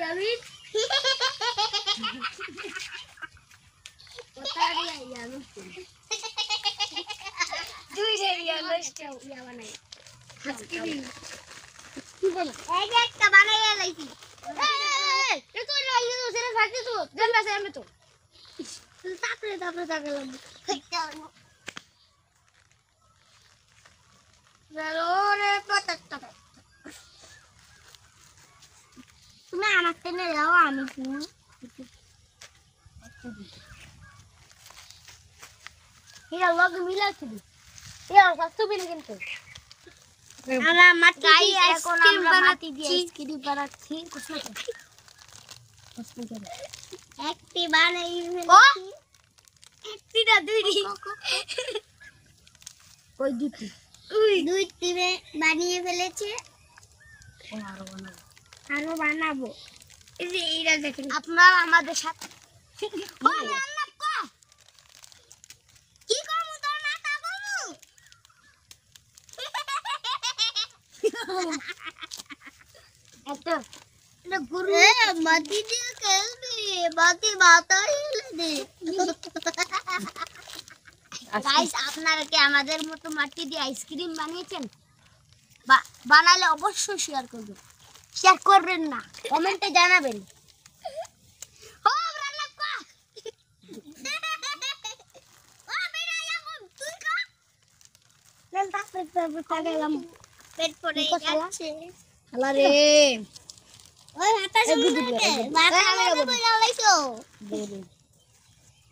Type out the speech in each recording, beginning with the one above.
David. Potari ya lucu. Duh ya lucu ya mana? Haskiri. একটা বানাইয়া লাইছি। এই তো লাইলো সেটা ফাটি তো। দেন বাসে আমি তো। তারপরে তাকালাম। Valore patata. তুমি আমার টেনে যাও আমি তুমি এটা লগ মিলাচ্ছি এটা সস্তা বিল কিন্তু আমরা মাটি দিয়ে এখন আমরা মাটি দিয়ে আইসক্রিম বানাচ্ছি একটি বানাই ফেলেছি একটি না দুইটি ওই দুটি দুইটি বানিয়ে ফেলেছে আরো বানাবো এই যে এইটা দেখেন আপনারা আমাদের সাথে কি করব তোর মাথা বলু এটা গুরু মাটি দিয়ে খেলবি বাতি মাথা হিলে দে গাইস আপনারা কি আমাদের মতো মাটি দিয়ে আইসক্রিম বানিয়েছেন বানালে অবশ্যই শেয়ার করবেন শেয়ার করবেন না কমেন্টে জানাবেন ও রান্না ও বেরা এখন তুই খা নেন তাকে গেলাম পেট পড়ে যাচ্ছে হালা রে ওই হাতা শুনে মাথা আমাকে বলাইছো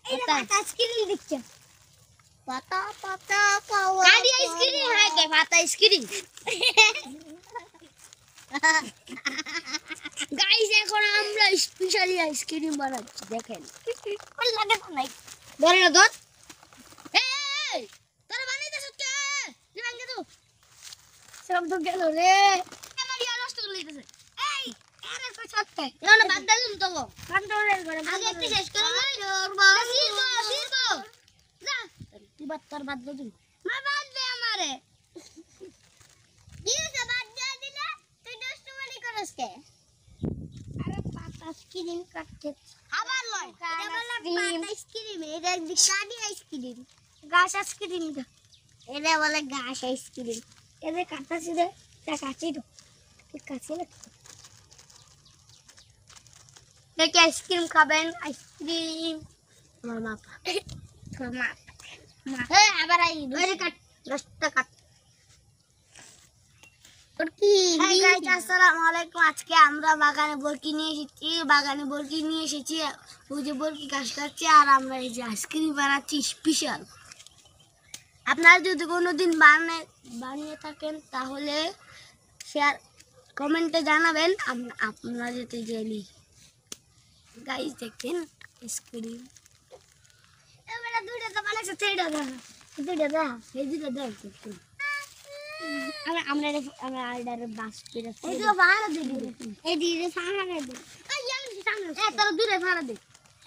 এই পাতা আইসক্রিম দিচ্ছে পাতা পাতা পাওয়া গাড়ি আইসক্রিম হয় কে পাতা আইসক্রিম গাইস এখন আমরা স্পেশালি আইসক্রিম বানাচ্ছি দেখেন কোন লাগে তো নাই ধরে না ধর এই তোরা বানাইতেছ কে তুই ভাঙে তো সব তো গেল রে আমার ইয়া নষ্ট করে দিতেছে এই আরে কই ছাড়তে না না বাদ দাও তো কন্ট্রোলের করে আগে একটু শেষ করে লই শিরবো যা তুই বাদ তোর বাদ দে মা বাদ দে আমারে কি রে বাদ দে দিলে তুই দুষ্টুমানি করস কে আরে পাতা আইসক্রিম কাটতে আবার লয় এটা বলে পাতা আইসক্রিম এটা কাটি আইসক্রিম গাছ আইসক্রিম এটা বলে গাছ আইসক্রিম এদের কাটাছি রে তা কাটি তো ঠিক কাছে লাগছে দেখি আইসক্রিম খাবেন আইসক্রিম মামা মামা হ্যাঁ আবার আই ধরে কাট 10 টাকা ওর কি হাই গাইস আসসালামু আলাইকুম আজকে আমরা বাগানে বরকি নিয়ে এসেছি ওই যে বরকি গাছ কাটছে আর আমরা এই যে আইসক্রিম বানাচ্ছি স্পেশাল আপনারা যদি কোনোদিন বানিয়ে থাকেন তাহলে শেয়ার কমেন্টে জানাবেন আপনারা যেতে জানি গাইস দেখেন আইসক্রিম এবারে দুইটা তো বানাইছে সেইটা দাও দুইটা দাও এই দুইটা দাও আমরা আইডার বাস পেরে এই তো ভাড়া দে এই দিরে ভাড়া দে এই আমি সামনে এ তোর দূরে ভাড়া দে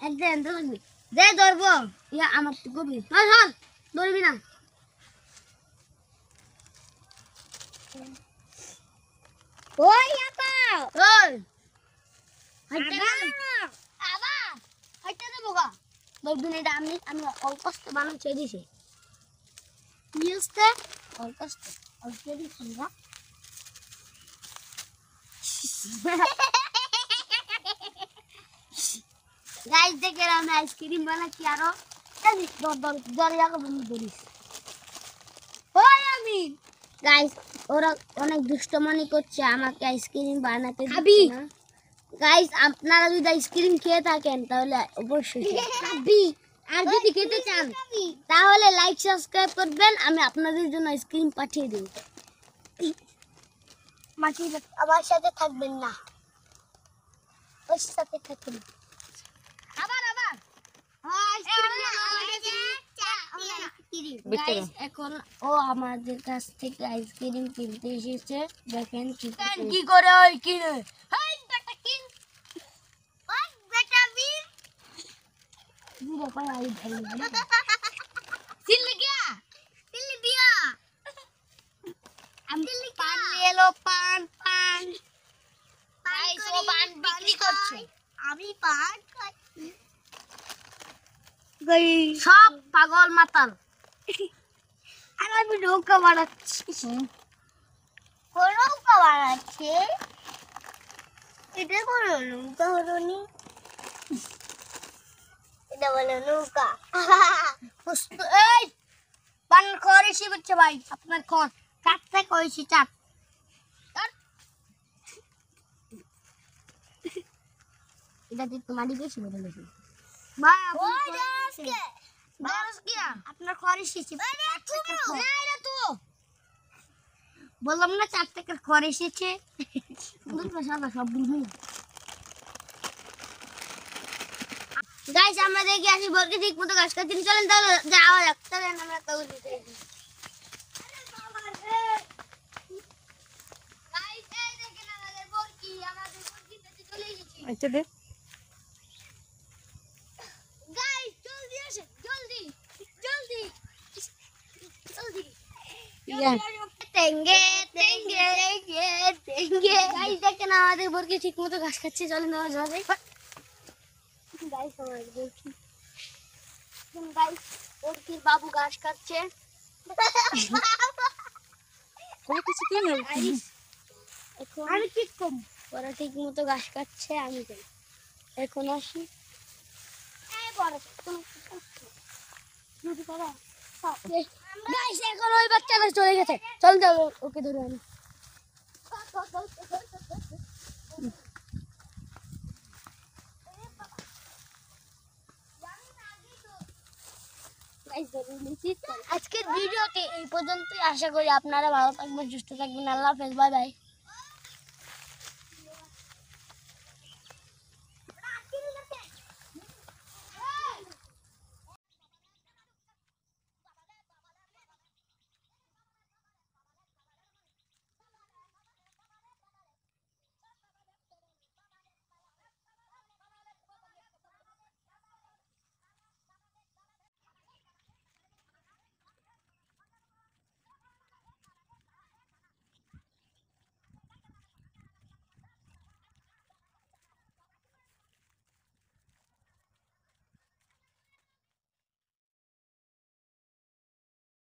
একদম তো লাগবে দে ধরবো ইয়া আমার তো গবি হল হল ধরবি না ওই আপা ওই আবা হাইটা দে বগা ধরবি না আমি অলকষ্ট বানাচ্ছি দিছি নিউজতে অলকষ্ট অলরেডি খাওয়া গাইস দেখেন আমি আইসক্রিম বানাচ্ছি আরো দরিয়া বন্ধ করিস ওই আমি গাইস ওরা অনেক দুষ্টমনি করছে আমাকে আইসক্রিম বানাতে দিচ্ছে না গাইস আপনারা যদি আইসক্রিম খেয়ে থাকেন তাহলে অবশ্যই খাবি আর যদি খেতে চান তাহলে লাইক সাবস্ক্রাইব করবেন আমি আপনাদের জন্য আইসক্রিম পাঠিয়ে দেব মাটি আমার সাথে থাকবেন না ওর সাথে থাকবেন আবার আইসক্রিম এখন ও আমাদের কাছ থেকে আইসক্রিম কিনতে এসেছে দেখেন কি করে ওই কিনে হাই বেটা কিন ওই বেটা বীর দিরে কই আই ভাই सिल गया सिल दिया हम पान ले लो पान गाइस वो पान बिक्री করছে? আমি পান খাচ্ছি। সব পাগল মাতাল। আর আমি নৌকা বানাচ্ছি। নৌকা বানাচ্ছে? এটা কোনো নৌকা হলো নি। এটা বলে নৌকা। এই পান খড় এসে বলছে ভাই, আপনার খড় চারটে কইছি, চার। এটা দিয়ে তোমারই বেশি বলে বেশি। আপনার খড় এসেছে। বললাম না 4 টাকার খড় এসেছে। সব বুঝুন। গাইস আমরা দেখি আসি বলকে ঠিক মতো গাছ কাটতে চলেন, তাহলে যাওয়া যাক। চলেন আমরা তাও দিতে। গাইস এই দেখেন আমাদের বরকি, আমাদের বরকিতে চলে এসেছি। আচ্ছা দে গাইস জলদি আসেন, জলদি জলদি জলদি। ইয়া তেঙ্গে তেঙ্গে তেঙ্গে তেঙ্গে। গাইস দেখেন আমাদের বরকি ঠিক মতো ঘাস খাচ্ছে, চলেন আমরা যাওয়া যাক। গাইস আমাদের বরকি, গাইস বরকির বাবু ঘাস খাচ্ছে। কোনো কিছু কেন আমি ঠিক কম, ওরা ঠিক মতো ঘাস খাচ্ছে, আমি যাই এখন আসি। গাইস এখন ওই বাচ্চাটা চলে গেছে, চল যাও ওকে ধরে আনি। আজকের ভিডিওটি এই পর্যন্তই। আশা করি আপনারা ভালো থাকবেন, সুস্থ থাকবেন। আল্লাহ হাফেজ, বাই বাই।